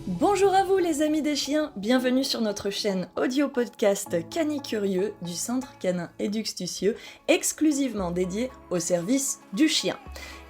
Bonjour à vous les amis des chiens, bienvenue sur notre chaîne audio podcast Canicurieux du Centre Canin Éduxtucieux, exclusivement dédié au service du chien.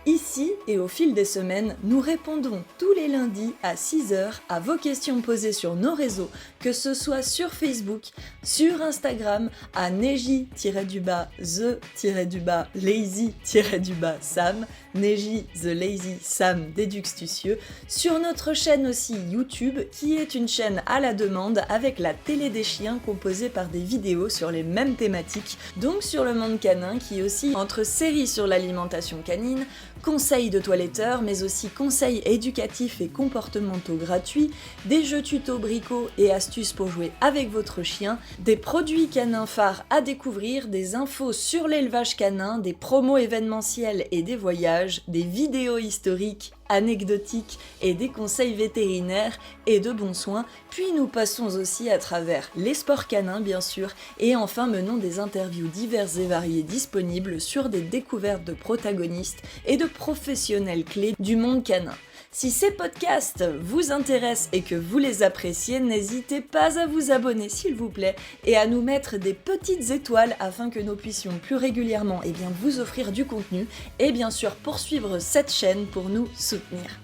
Ici et au fil des semaines, nous répondons tous les lundis à 6h à vos questions posées sur nos réseaux, que ce soit sur Facebook, sur Instagram, à Neji-the-lazy-sam, Neji the Lazy Sam d'Éduxtucieux, sur notre chaîne aussi YouTube, qui est une chaîne à la demande avec la télé des chiens composée par des vidéos sur les mêmes thématiques, donc sur le monde canin qui oscille entre séries sur l'alimentation canine, conseils de toiletteurs, mais aussi conseils éducatifs et comportementaux gratuits, des jeux tutos bricots et astuces pour jouer avec votre chien, des produits canins phares à découvrir, des infos sur l'élevage canin, des promos événementiels et des voyages, des vidéos historiques, anecdotiques et des conseils vétérinaires et de bons soins, puis nous passons aussi à travers les sports canins bien sûr, et enfin menons des interviews diverses et variées disponibles sur des découvertes de protagonistes et de professionnels clés du monde canin. Si ces podcasts vous intéressent et que vous les appréciez, n'hésitez pas à vous abonner s'il vous plaît et à nous mettre des petites étoiles afin que nous puissions plus régulièrement vous offrir du contenu et bien sûr poursuivre cette chaîne pour nous soutenir.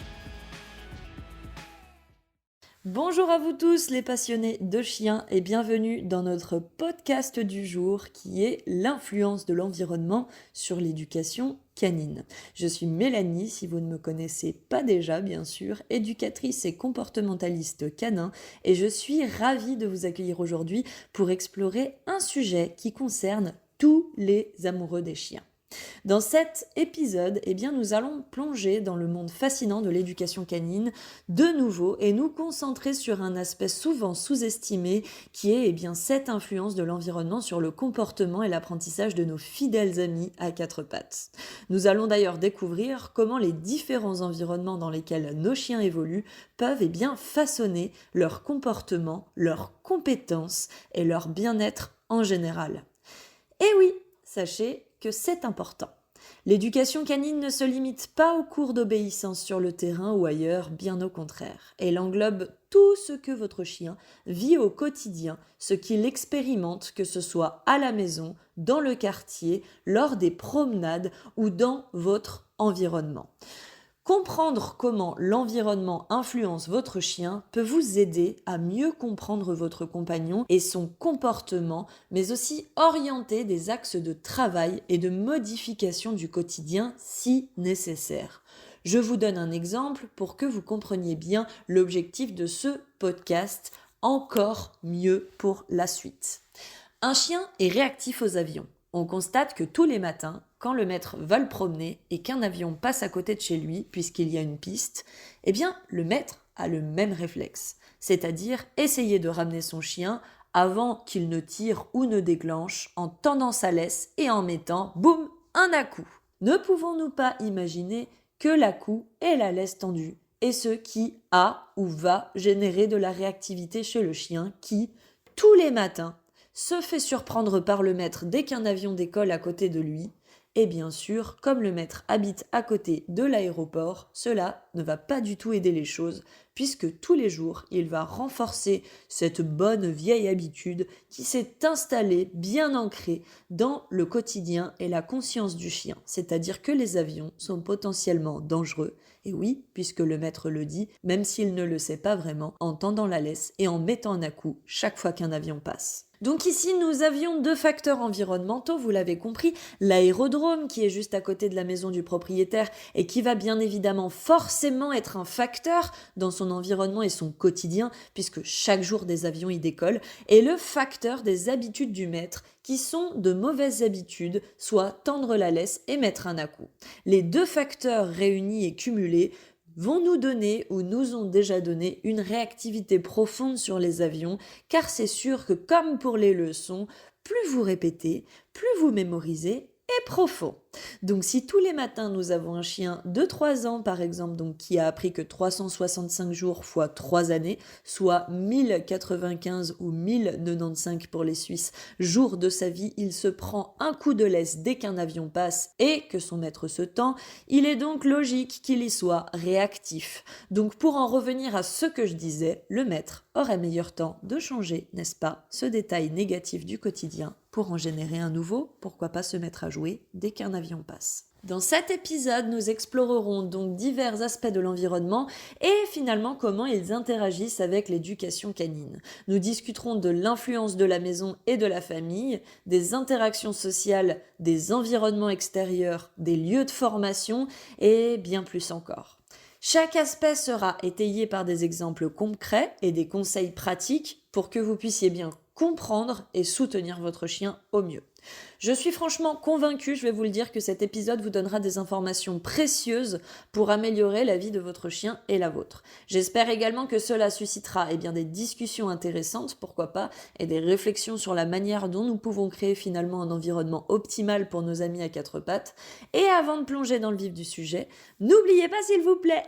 Bonjour à vous tous les passionnés de chiens et bienvenue dans notre podcast du jour qui est l'influence de l'environnement sur l'éducation canine. Je suis Mélanie, si vous ne me connaissez pas déjà bien sûr, éducatrice et comportementaliste canin et je suis ravie de vous accueillir aujourd'hui pour explorer un sujet qui concerne tous les amoureux des chiens. Dans cet épisode, nous allons plonger dans le monde fascinant de l'éducation canine de nouveau et nous concentrer sur un aspect souvent sous-estimé qui est cette influence de l'environnement sur le comportement et l'apprentissage de nos fidèles amis à quatre pattes. Nous allons d'ailleurs découvrir comment les différents environnements dans lesquels nos chiens évoluent peuvent façonner leur comportement, leurs compétences et leur bien-être en général. Et oui, sachez que c'est important. L'éducation canine ne se limite pas aux cours d'obéissance sur le terrain ou ailleurs, bien au contraire. Elle englobe tout ce que votre chien vit au quotidien, ce qu'il expérimente, que ce soit à la maison, dans le quartier, lors des promenades ou dans votre environnement. Comprendre comment l'environnement influence votre chien peut vous aider à mieux comprendre votre compagnon et son comportement, mais aussi orienter des axes de travail et de modification du quotidien si nécessaire. Je vous donne un exemple pour que vous compreniez bien l'objectif de ce podcast encore mieux pour la suite. Un chien est réactif aux avions. On constate que tous les matins, quand le maître va le promener et qu'un avion passe à côté de chez lui, puisqu'il y a une piste, le maître a le même réflexe, c'est-à-dire essayer de ramener son chien avant qu'il ne tire ou ne déclenche en tendant sa laisse et en mettant, boum, un à-coup. Ne pouvons-nous pas imaginer que l'à-coup est la laisse tendue et ce qui a ou va générer de la réactivité chez le chien qui, tous les matins, se fait surprendre par le maître dès qu'un avion décolle à côté de lui. Et bien sûr, comme le maître habite à côté de l'aéroport, cela ne va pas du tout aider les choses, puisque tous les jours, il va renforcer cette bonne vieille habitude qui s'est installée, bien ancrée dans le quotidien et la conscience du chien. C'est-à-dire que les avions sont potentiellement dangereux. Et oui, puisque le maître le dit, même s'il ne le sait pas vraiment, en tendant la laisse et en mettant un à-coup chaque fois qu'un avion passe. Donc ici, nous avions deux facteurs environnementaux, vous l'avez compris, l'aérodrome qui est juste à côté de la maison du propriétaire et qui va bien évidemment forcément être un facteur dans son environnement et son quotidien puisque chaque jour des avions y décollent, et le facteur des habitudes du maître qui sont de mauvaises habitudes, soit tendre la laisse et mettre un à-coup. Les deux facteurs réunis et cumulés vont nous donner ou nous ont déjà donné une réactivité profonde sur les avions, car c'est sûr que comme pour les leçons, plus vous répétez, plus vous mémorisez et profond. Donc si tous les matins nous avons un chien de 3 ans par exemple, donc qui a appris que 365 jours fois 3 années, soit 1095 ou 1095 pour les Suisses, jours de sa vie, il se prend un coup de laisse dès qu'un avion passe et que son maître se tend, il est donc logique qu'il y soit réactif. Donc pour en revenir à ce que je disais, le maître aurait meilleur temps de changer, n'est-ce pas, ce détail négatif du quotidien pour en générer un nouveau, pourquoi pas se mettre à jouer dès qu'un avion passe. Dans cet épisode, nous explorerons donc divers aspects de l'environnement et finalement comment ils interagissent avec l'éducation canine. Nous discuterons de l'influence de la maison et de la famille, des interactions sociales, des environnements extérieurs, des lieux de formation et bien plus encore. Chaque aspect sera étayé par des exemples concrets et des conseils pratiques pour que vous puissiez bien comprendre et soutenir votre chien au mieux. Je suis franchement convaincue, je vais vous le dire, que cet épisode vous donnera des informations précieuses pour améliorer la vie de votre chien et la vôtre. J'espère également que cela suscitera des discussions intéressantes, pourquoi pas, et des réflexions sur la manière dont nous pouvons créer finalement un environnement optimal pour nos amis à quatre pattes. Et avant de plonger dans le vif du sujet, n'oubliez pas s'il vous plaît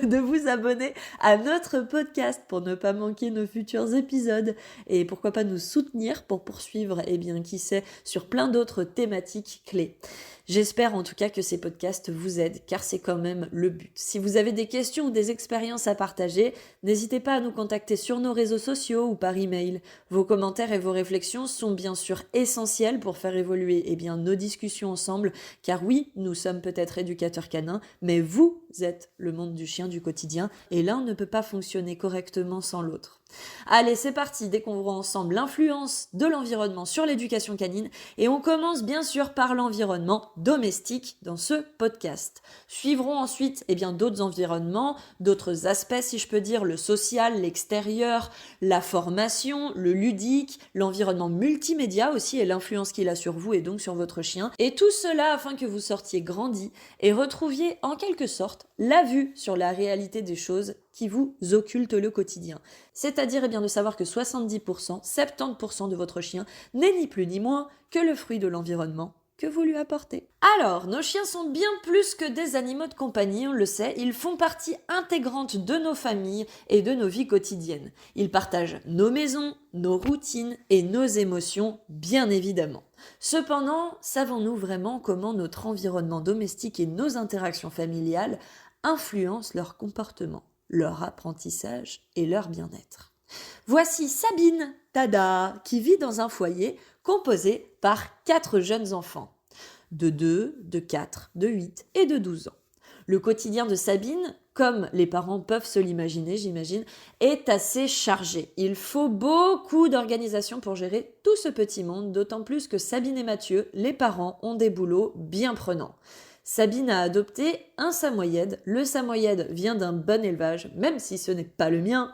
de vous abonner à notre podcast pour ne pas manquer nos futurs épisodes et pourquoi pas nous soutenir pour poursuivre, qui sait, sur plein d'autres thématiques clés. J'espère en tout cas que ces podcasts vous aident, car c'est quand même le but. Si vous avez des questions ou des expériences à partager, n'hésitez pas à nous contacter sur nos réseaux sociaux ou par email. Vos commentaires et vos réflexions sont bien sûr essentiels pour faire évoluer nos discussions ensemble, car oui, nous sommes peut-être éducateurs canins, mais vous êtes le monde du chien du quotidien, et l'un ne peut pas fonctionner correctement sans l'autre. Allez, c'est parti, découvrons ensemble l'influence de l'environnement sur l'éducation canine, et on commence bien sûr par l'environnement domestique dans ce podcast. Suivront ensuite d'autres environnements, d'autres aspects si je peux dire, le social, l'extérieur, la formation, le ludique, l'environnement multimédia aussi et l'influence qu'il a sur vous et donc sur votre chien. Et tout cela afin que vous sortiez grandi et retrouviez en quelque sorte la vue sur la réalité des choses qui vous occulte le quotidien. C'est-à-dire de savoir que 70%, 70% de votre chien n'est ni plus ni moins que le fruit de l'environnement que vous lui apportez. Alors, nos chiens sont bien plus que des animaux de compagnie, on le sait, ils font partie intégrante de nos familles et de nos vies quotidiennes. Ils partagent nos maisons, nos routines et nos émotions, bien évidemment. Cependant, savons-nous vraiment comment notre environnement domestique et nos interactions familiales influencent leur comportement, leur apprentissage et leur bien-être? Voici Sabine, tada, qui vit dans un foyer composé par 4 jeunes enfants, de 2, de 4, de 8 et de 12 ans. Le quotidien de Sabine, comme les parents peuvent se l'imaginer, j'imagine, est assez chargé. Il faut beaucoup d'organisation pour gérer tout ce petit monde, d'autant plus que Sabine et Mathieu, les parents, ont des boulots bien prenants. Sabine a adopté un samoyède. Le samoyède vient d'un bon élevage, même si ce n'est pas le mien.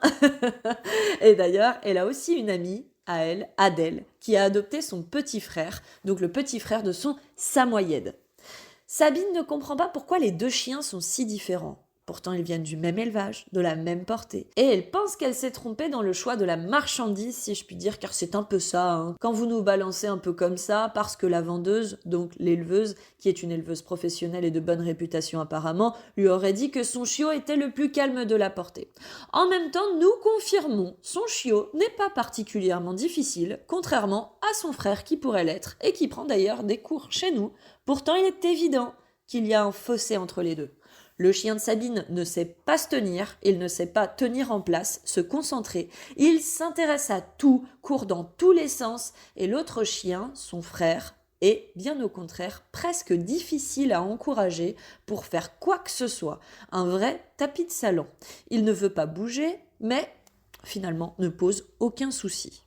Et d'ailleurs, elle a aussi une amie, à elle, Adèle, qui a adopté son petit frère, donc le petit frère de son samoyède. Sabine ne comprend pas pourquoi les 2 chiens sont si différents. Pourtant, ils viennent du même élevage, de la même portée. Et elle pense qu'elle s'est trompée dans le choix de la marchandise, si je puis dire, car c'est un peu ça. Quand vous nous balancez un peu comme ça, parce que la vendeuse, donc l'éleveuse, qui est une éleveuse professionnelle et de bonne réputation apparemment, lui aurait dit que son chiot était le plus calme de la portée. En même temps, nous confirmons, son chiot n'est pas particulièrement difficile, contrairement à son frère qui pourrait l'être, et qui prend d'ailleurs des cours chez nous. Pourtant, il est évident qu'il y a un fossé entre les deux. Le chien de Sabine ne sait pas se tenir, il ne sait pas tenir en place, se concentrer. Il s'intéresse à tout, court dans tous les sens, et l'autre chien, son frère, est, bien au contraire, presque difficile à encourager pour faire quoi que ce soit. Un vrai tapis de salon. Il ne veut pas bouger, mais finalement ne pose aucun souci.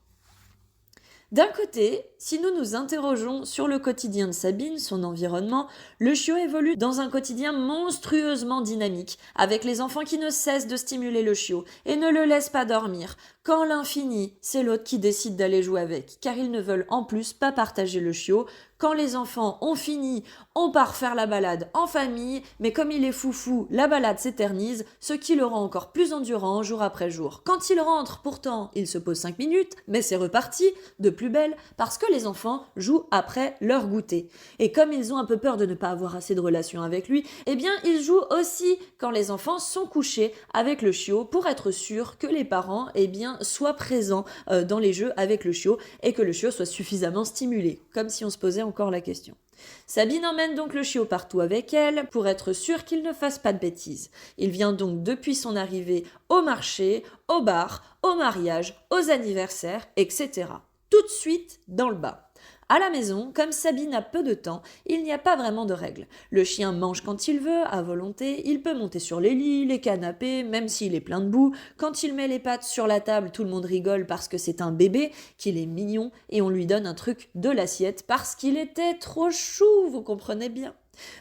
D'un côté, si nous nous interrogeons sur le quotidien de Sabine, son environnement, le chiot évolue dans un quotidien monstrueusement dynamique, avec les enfants qui ne cessent de stimuler le chiot et ne le laissent pas dormir, Quand l'un finit, c'est l'autre qui décide d'aller jouer avec, car ils ne veulent en plus pas partager le chiot. Quand les enfants ont fini, on part faire la balade en famille, mais comme il est foufou, la balade s'éternise, ce qui le rend encore plus endurant jour après jour. Quand il rentre, pourtant, il se pose 5 minutes, mais c'est reparti, de plus belle, parce que les enfants jouent après leur goûter. Et comme ils ont un peu peur de ne pas avoir assez de relations avec lui, eh bien, ils jouent aussi quand les enfants sont couchés avec le chiot pour être sûr que les parents, eh bien, soient présents dans les jeux avec le chiot et que le chiot soit suffisamment stimulé, comme si on se posait encore la question. Sabine emmène donc le chiot partout avec elle pour être sûre qu'il ne fasse pas de bêtises. Il vient donc depuis son arrivée au marché, au bar, au mariage, aux anniversaires, etc. Tout de suite dans le bas. À la maison, comme Sabine a peu de temps, il n'y a pas vraiment de règles. Le chien mange quand il veut, à volonté, il peut monter sur les lits, les canapés, même s'il est plein de boue. Quand il met les pattes sur la table, tout le monde rigole parce que c'est un bébé, qu'il est mignon, et on lui donne un truc de l'assiette parce qu'il était trop chou, vous comprenez bien.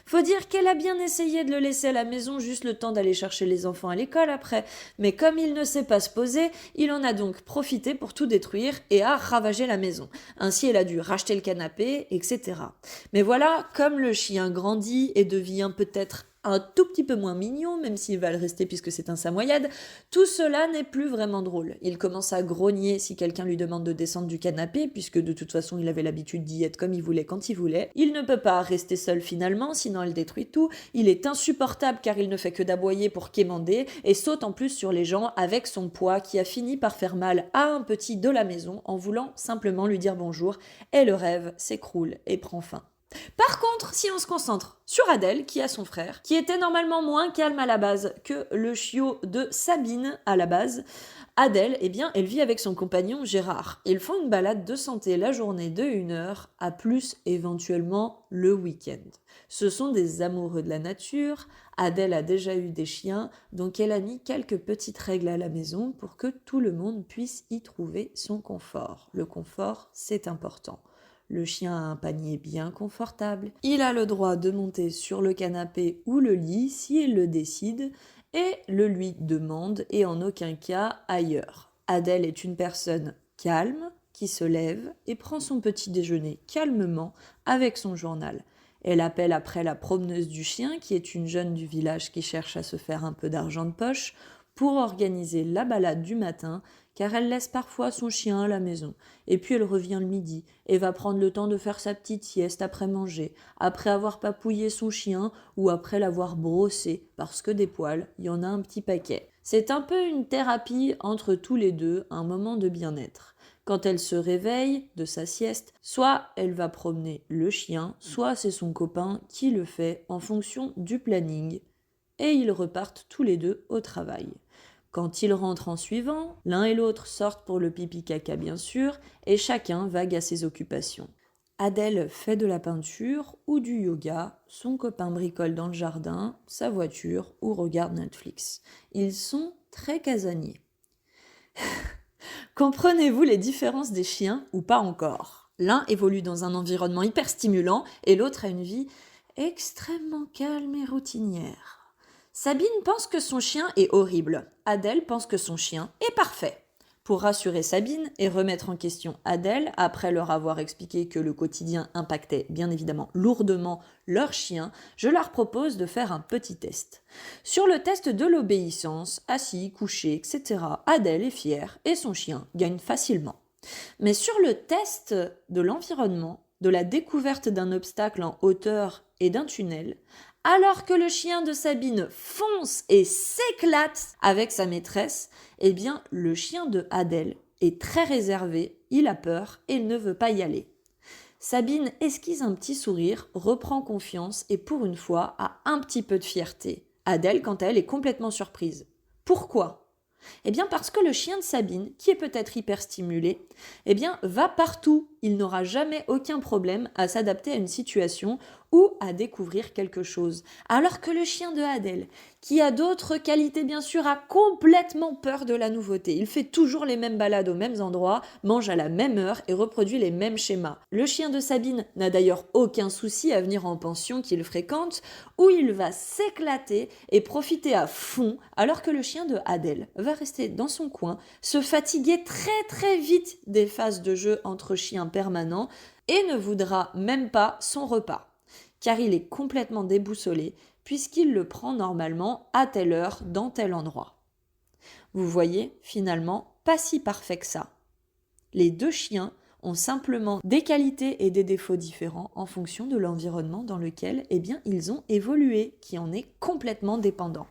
Faut dire qu'elle a bien essayé de le laisser à la maison juste le temps d'aller chercher les enfants à l'école après, mais comme il ne sait pas se poser, il en a donc profité pour tout détruire et a ravagé la maison. Ainsi, elle a dû racheter le canapé, etc. Mais voilà, comme le chien grandit et devient peut-être un tout petit peu moins mignon, même s'il va le rester puisque c'est un samoyède, tout cela n'est plus vraiment drôle. Il commence à grogner si quelqu'un lui demande de descendre du canapé, puisque de toute façon il avait l'habitude d'y être comme il voulait quand il voulait. Il ne peut pas rester seul finalement, sinon elle détruit tout. Il est insupportable car il ne fait que d'aboyer pour quémander et saute en plus sur les gens avec son poids qui a fini par faire mal à un petit de la maison en voulant simplement lui dire bonjour, et le rêve s'écroule et prend fin. Par contre, si on se concentre sur Adèle, qui a son frère, qui était normalement moins calme à la base que le chiot de Sabine à la base, Adèle, eh bien, elle vit avec son compagnon Gérard. Ils font une balade de santé la journée de 1 heure, à plus éventuellement le week-end. Ce sont des amoureux de la nature, Adèle a déjà eu des chiens, donc elle a mis quelques petites règles à la maison pour que tout le monde puisse y trouver son confort. Le confort, c'est important. Le chien a un panier bien confortable. Il a le droit de monter sur le canapé ou le lit s'il le décide et le lui demande et en aucun cas ailleurs. Adèle est une personne calme qui se lève et prend son petit déjeuner calmement avec son journal. Elle appelle après la promeneuse du chien, qui est une jeune du village qui cherche à se faire un peu d'argent de poche, pour organiser la balade du matin, car elle laisse parfois son chien à la maison. Et puis elle revient le midi et va prendre le temps de faire sa petite sieste après manger, après avoir papouillé son chien ou après l'avoir brossé, parce que des poils, il y en a un petit paquet. C'est un peu une thérapie entre tous les deux, un moment de bien-être. Quand elle se réveille de sa sieste, soit elle va promener le chien, soit c'est son copain qui le fait en fonction du planning. Et ils repartent tous les deux au travail. Quand ils rentrent en suivant, l'un et l'autre sortent pour le pipi-caca bien sûr, et chacun vague à ses occupations. Adèle fait de la peinture ou du yoga, son copain bricole dans le jardin, sa voiture ou regarde Netflix. Ils sont très casaniers. Comprenez-vous les différences des chiens ou pas encore ? L'un évolue dans un environnement hyper stimulant et l'autre a une vie extrêmement calme et routinière. Sabine pense que son chien est horrible. Adèle pense que son chien est parfait. Pour rassurer Sabine et remettre en question Adèle, après leur avoir expliqué que le quotidien impactait bien évidemment lourdement leur chien, je leur propose de faire un petit test. Sur le test de l'obéissance, assis, couché, etc., Adèle est fière et son chien gagne facilement. Mais sur le test de l'environnement, de la découverte d'un obstacle en hauteur et d'un tunnel, alors que le chien de Sabine fonce et s'éclate avec sa maîtresse, eh bien, le chien de Adèle est très réservé, il a peur et ne veut pas y aller. Sabine esquisse un petit sourire, reprend confiance et pour une fois a un petit peu de fierté. Adèle, quant à elle, est complètement surprise. Pourquoi ? Eh bien parce que le chien de Sabine, qui est peut-être hyper stimulé, eh bien va partout. Il n'aura jamais aucun problème à s'adapter à une situation ou à découvrir quelque chose. Alors que le chien de Adèle, qui a d'autres qualités bien sûr, a complètement peur de la nouveauté. Il fait toujours les mêmes balades aux mêmes endroits, mange à la même heure et reproduit les mêmes schémas. Le chien de Sabine n'a d'ailleurs aucun souci à venir en pension qu'il fréquente, où il va s'éclater et profiter à fond, alors que le chien de Adèle va rester dans son coin, se fatiguer très vite des phases de jeu entre chiens permanents et ne voudra même pas son repas, car il est complètement déboussolé puisqu'il le prend normalement à telle heure dans tel endroit. Vous voyez, finalement, pas si parfait que ça. Les deux chiens ont simplement des qualités et des défauts différents en fonction de l'environnement dans lequel ils ont évolué, qui en est complètement dépendant.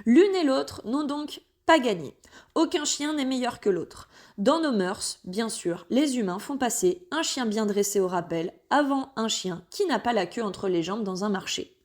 L'une et l'autre n'ont donc pas gagné. Aucun chien n'est meilleur que l'autre. Dans nos mœurs, bien sûr, les humains font passer un chien bien dressé au rappel avant un chien qui n'a pas la queue entre les jambes dans un marché.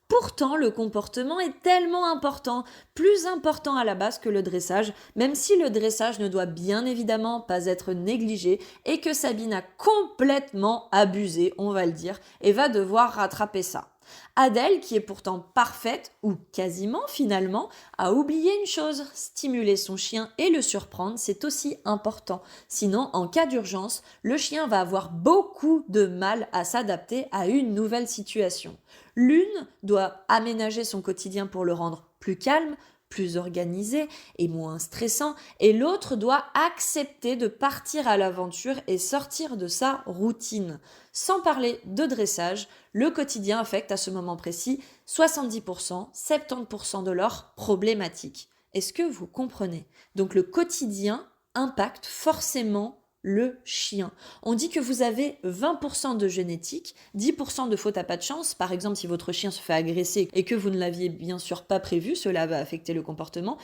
Pourtant, le comportement est tellement important, plus important à la base que le dressage, même si le dressage ne doit bien évidemment pas être négligé et que Sabine a complètement abusé, on va le dire, et va devoir rattraper ça. Adèle, qui est pourtant parfaite, ou quasiment finalement, a oublié une chose, stimuler son chien et le surprendre, c'est aussi important. Sinon, en cas d'urgence, le chien va avoir beaucoup de mal à s'adapter à une nouvelle situation. L'une doit aménager son quotidien pour le rendre plus calme, plus organisé et moins stressant, et l'autre doit accepter de partir à l'aventure et sortir de sa routine. Sans parler de dressage, le quotidien affecte à ce moment précis 70%, 70% de leurs problématiques. Est-ce que vous comprenez ? Donc le quotidien impacte forcément le chien. On dit que vous avez 20% de génétique, 10% de faute à pas de chance. Par exemple, si votre chien se fait agresser et que vous ne l'aviez bien sûr pas prévu, cela va affecter le comportement.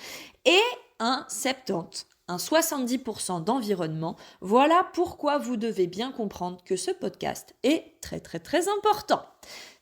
Et un 70% d'environnement. Voilà pourquoi vous devez bien comprendre que ce podcast est très important.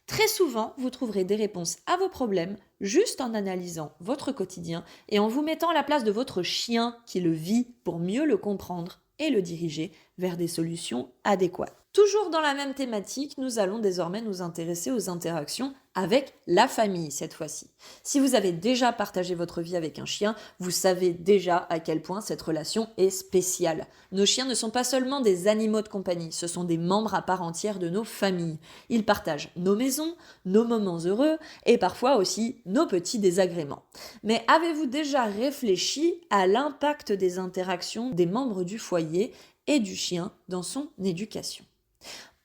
Très souvent, vous trouverez des réponses à vos problèmes juste en analysant votre quotidien et en vous mettant à la place de votre chien qui le vit pour mieux le comprendre et le diriger vers des solutions adéquates. Toujours dans la même thématique, nous allons désormais nous intéresser aux interactions avec la famille cette fois-ci. Si vous avez déjà partagé votre vie avec un chien, vous savez déjà à quel point cette relation est spéciale. Nos chiens ne sont pas seulement des animaux de compagnie, ce sont des membres à part entière de nos familles. Ils partagent nos maisons, nos moments heureux et parfois aussi nos petits désagréments. Mais avez-vous déjà réfléchi à l'impact des interactions des membres du foyer et du chien dans son éducation ?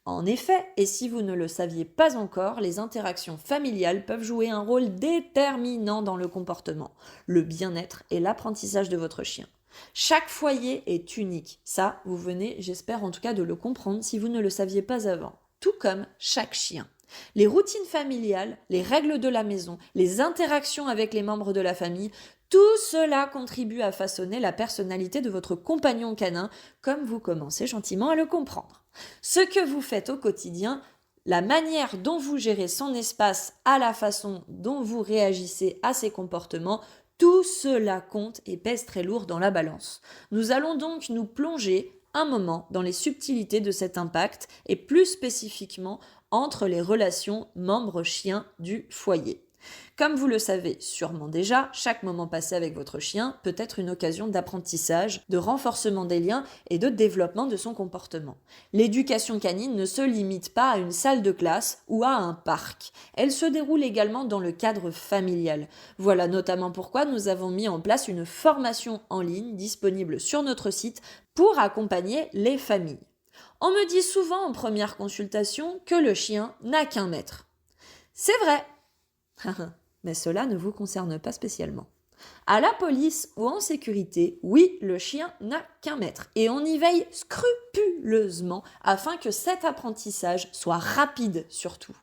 En effet, et si vous ne le saviez pas encore, les interactions familiales peuvent jouer un rôle déterminant dans le comportement, le bien-être et l'apprentissage de votre chien. Chaque foyer est unique. Ça, vous venez, j'espère en tout cas, de le comprendre si vous ne le saviez pas avant. Tout comme chaque chien. Les routines familiales, les règles de la maison, les interactions avec les membres de la famille, tout cela contribue à façonner la personnalité de votre compagnon canin, comme vous commencez gentiment à le comprendre. Ce que vous faites au quotidien, la manière dont vous gérez son espace, à la façon dont vous réagissez à ses comportements, tout cela compte et pèse très lourd dans la balance. Nous allons donc nous plonger un moment dans les subtilités de cet impact et plus spécifiquement entre les relations membres-chiens du foyer. Comme vous le savez sûrement déjà, chaque moment passé avec votre chien peut être une occasion d'apprentissage, de renforcement des liens et de développement de son comportement. L'éducation canine ne se limite pas à une salle de classe ou à un parc. Elle se déroule également dans le cadre familial. Voilà notamment pourquoi nous avons mis en place une formation en ligne disponible sur notre site pour accompagner les familles. On me dit souvent en première consultation que le chien n'a qu'un maître. C'est vrai. Mais cela ne vous concerne pas spécialement. À la police ou en sécurité, oui, le chien n'a qu'un maître et on y veille scrupuleusement afin que cet apprentissage soit rapide surtout.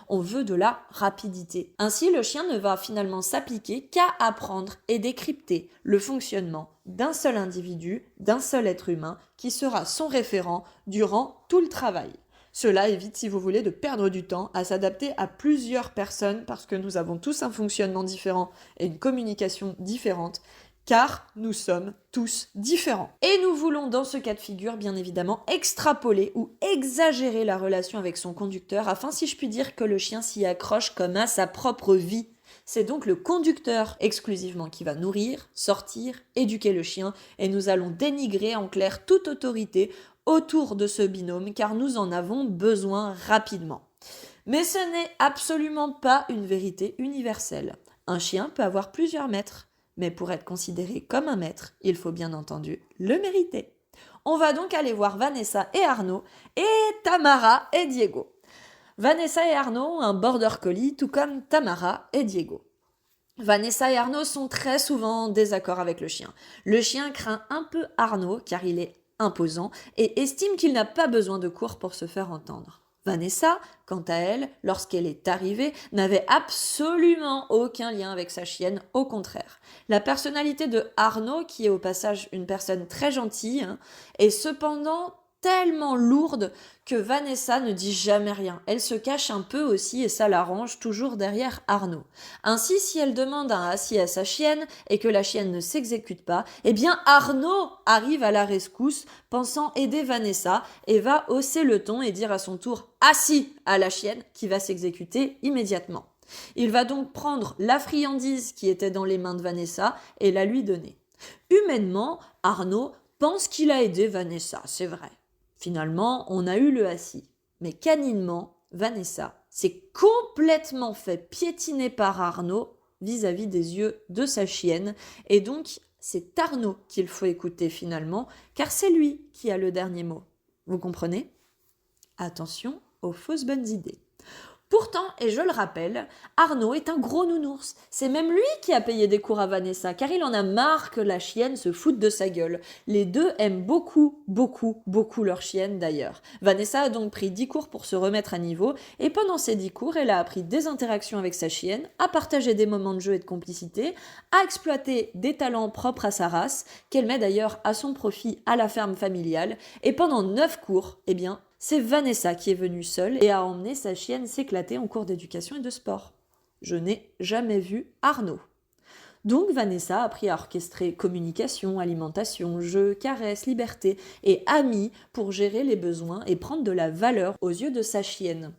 On veut de la rapidité. Ainsi, le chien ne va finalement s'appliquer qu'à apprendre et décrypter le fonctionnement d'un seul individu, d'un seul être humain qui sera son référent durant tout le travail. Cela évite, si vous voulez, de perdre du temps à s'adapter à plusieurs personnes parce que nous avons tous un fonctionnement différent et une communication différente. car nous sommes tous différents. Et nous voulons dans ce cas de figure, bien évidemment, extrapoler ou exagérer la relation avec son conducteur afin, si je puis dire, que le chien s'y accroche comme à sa propre vie. C'est donc le conducteur exclusivement qui va nourrir, sortir, éduquer le chien et nous allons dénigrer en clair toute autorité autour de ce binôme car nous en avons besoin rapidement. Mais ce n'est absolument pas une vérité universelle. Un chien peut avoir plusieurs maîtres. Mais pour être considéré comme un maître, il faut bien entendu le mériter. On va donc aller voir Vanessa et Arnaud, et Tamara et Diego. Vanessa et Arnaud ont un border collie, tout comme Tamara et Diego. Vanessa et Arnaud sont très souvent en désaccord avec le chien. Le chien craint un peu Arnaud, car il est imposant, et estime qu'il n'a pas besoin de cours pour se faire entendre. Vanessa, quant à elle, lorsqu'elle est arrivée, n'avait absolument aucun lien avec sa chienne, au contraire. La personnalité de Arnaud, qui est au passage une personne très gentille, est cependant tellement lourde que Vanessa ne dit jamais rien. Elle se cache un peu aussi et ça l'arrange toujours derrière Arnaud. Ainsi, si elle demande un assis à sa chienne et que la chienne ne s'exécute pas, eh bien Arnaud arrive à la rescousse pensant aider Vanessa et va hausser le ton et dire à son tour « assis » à la chienne qui va s'exécuter immédiatement. Il va donc prendre la friandise qui était dans les mains de Vanessa et la lui donner. Humainement, Arnaud pense qu'il a aidé Vanessa, c'est vrai. Finalement, on a eu le assis. Mais caninement, Vanessa s'est complètement fait piétiner par Arnaud vis-à-vis des yeux de sa chienne. Et donc, c'est Arnaud qu'il faut écouter finalement, car c'est lui qui a le dernier mot. Vous comprenez ? Attention aux fausses bonnes idées. Pourtant, et je le rappelle, Arnaud est un gros nounours. C'est même lui qui a payé des cours à Vanessa, car il en a marre que la chienne se foute de sa gueule. Les deux aiment beaucoup, beaucoup, beaucoup leur chienne d'ailleurs. Vanessa a donc pris 10 cours pour se remettre à niveau, et pendant ces 10 cours, elle a appris des interactions avec sa chienne, à partager des moments de jeu et de complicité, à exploiter des talents propres à sa race, qu'elle met d'ailleurs à son profit à la ferme familiale, et pendant 9 cours, eh bien, c'est Vanessa qui est venue seule et a emmené sa chienne s'éclater en cours d'éducation et de sport. Je n'ai jamais vu Arnaud. Donc Vanessa a appris à orchestrer communication, alimentation, jeu, caresses, liberté et amis pour gérer les besoins et prendre de la valeur aux yeux de sa chienne.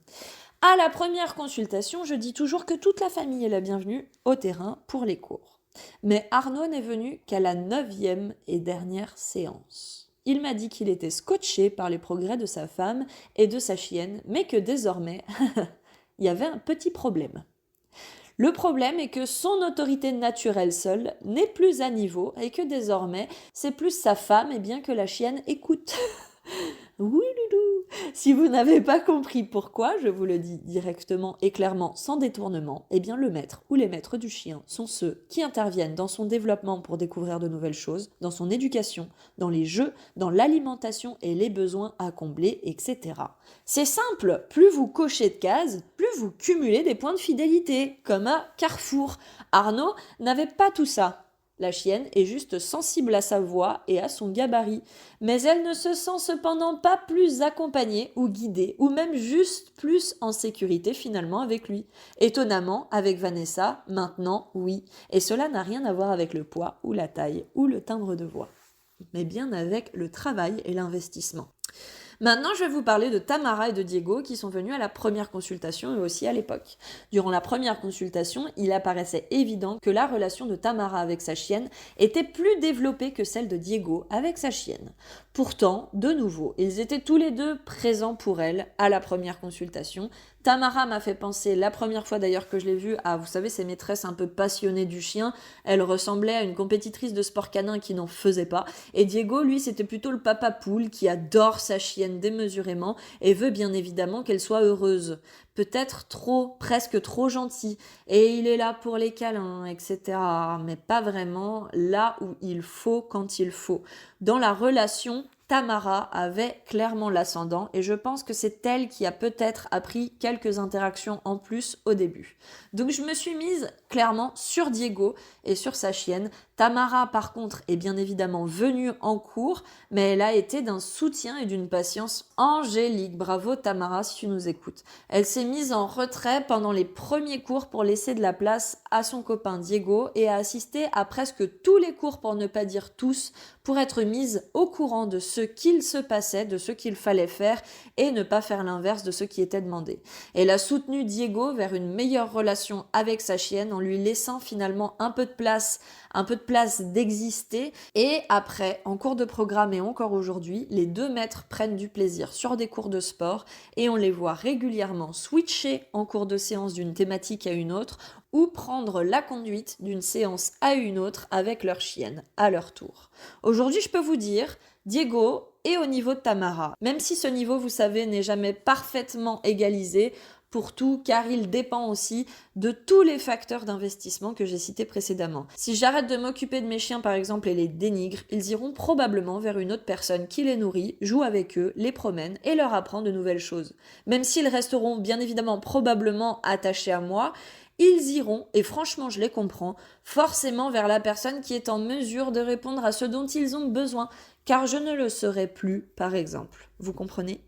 À la première consultation, je dis toujours que toute la famille est la bienvenue au terrain pour les cours. Mais Arnaud n'est venu qu'à la 9e et dernière séance. Il m'a dit qu'il était scotché par les progrès de sa femme et de sa chienne, mais que désormais, il y avait un petit problème. Le problème est que son autorité naturelle seule n'est plus à niveau et que désormais, c'est plus sa femme et bien que la chienne écoute. Oui, loulou. Si vous n'avez pas compris pourquoi, je vous le dis directement et clairement sans détournement, eh bien le maître ou les maîtres du chien sont ceux qui interviennent dans son développement pour découvrir de nouvelles choses, dans son éducation, dans les jeux, dans l'alimentation et les besoins à combler, etc. C'est simple, plus vous cochez de cases, plus vous cumulez des points de fidélité, comme à Carrefour. Arnaud n'avait pas tout ça. La chienne est juste sensible à sa voix et à son gabarit, mais elle ne se sent cependant pas plus accompagnée ou guidée, ou même juste plus en sécurité finalement avec lui. Étonnamment, avec Vanessa, maintenant, oui, et cela n'a rien à voir avec le poids ou la taille ou le timbre de voix, mais bien avec le travail et l'investissement. Maintenant, je vais vous parler de Tamara et de Diego qui sont venus à la première consultation et aussi à l'époque. Durant la première consultation, il apparaissait évident que la relation de Tamara avec sa chienne était plus développée que celle de Diego avec sa chienne. Pourtant, de nouveau, ils étaient tous les deux présents pour elle à la première consultation. Tamara m'a fait penser, la première fois d'ailleurs que je l'ai vue, à, vous savez, ces maîtresses un peu passionnées du chien. Elle ressemblait à une compétitrice de sport canin qui n'en faisait pas. Et Diego, lui, c'était plutôt le papa poule qui adore sa chienne démesurément et veut bien évidemment qu'elle soit heureuse. Peut-être trop, presque trop gentil. Et il est là pour les câlins, etc. Mais pas vraiment là où il faut, quand il faut. Dans la relation Tamara avait clairement l'ascendant et je pense que c'est elle qui a peut-être appris quelques interactions en plus au début. Donc je me suis mise clairement sur Diego et sur sa chienne. Tamara par contre est bien évidemment venue en cours, mais elle a été d'un soutien et d'une patience angélique. Bravo Tamara si tu nous écoutes. Elle s'est mise en retrait pendant les premiers cours pour laisser de la place à son copain Diego et a assisté à presque tous les cours, pour ne pas dire tous, pour être mise au courant de ce qu'il se passait, de ce qu'il fallait faire et ne pas faire l'inverse de ce qui était demandé. Elle a soutenu Diego vers une meilleure relation avec sa chienne en lui laissant finalement un peu de place d'exister. Et après, en cours de programme et encore aujourd'hui, les deux maîtres prennent du plaisir sur des cours de sport et on les voit régulièrement switcher en cours de séance d'une thématique à une autre ou prendre la conduite d'une séance à une autre avec leur chienne à leur tour. Aujourd'hui, je peux vous dire, Diego est au niveau de Tamara, même si ce niveau, vous savez, n'est jamais parfaitement égalisé pour tout, car il dépend aussi de tous les facteurs d'investissement que j'ai cités précédemment. Si j'arrête de m'occuper de mes chiens par exemple et les dénigre, ils iront probablement vers une autre personne qui les nourrit, joue avec eux, les promène et leur apprend de nouvelles choses. Même s'ils resteront bien évidemment probablement attachés à moi, ils iront, et franchement je les comprends, forcément vers la personne qui est en mesure de répondre à ce dont ils ont besoin, car je ne le serai plus par exemple. Vous comprenez ?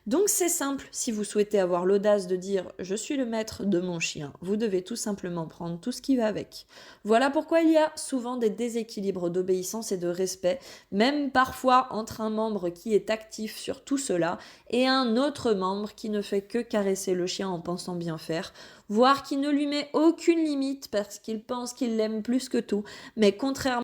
Donc c'est simple, si vous souhaitez avoir l'audace de dire « je suis le maître de mon chien », vous devez tout simplement prendre tout ce qui va avec. Voilà pourquoi il y a souvent des déséquilibres d'obéissance et de respect, même parfois entre un membre qui est actif sur tout cela et un autre membre qui ne fait que caresser le chien en pensant bien faire, voire qui ne lui met aucune limite parce qu'il pense qu'il l'aime plus que tout, mais contrairement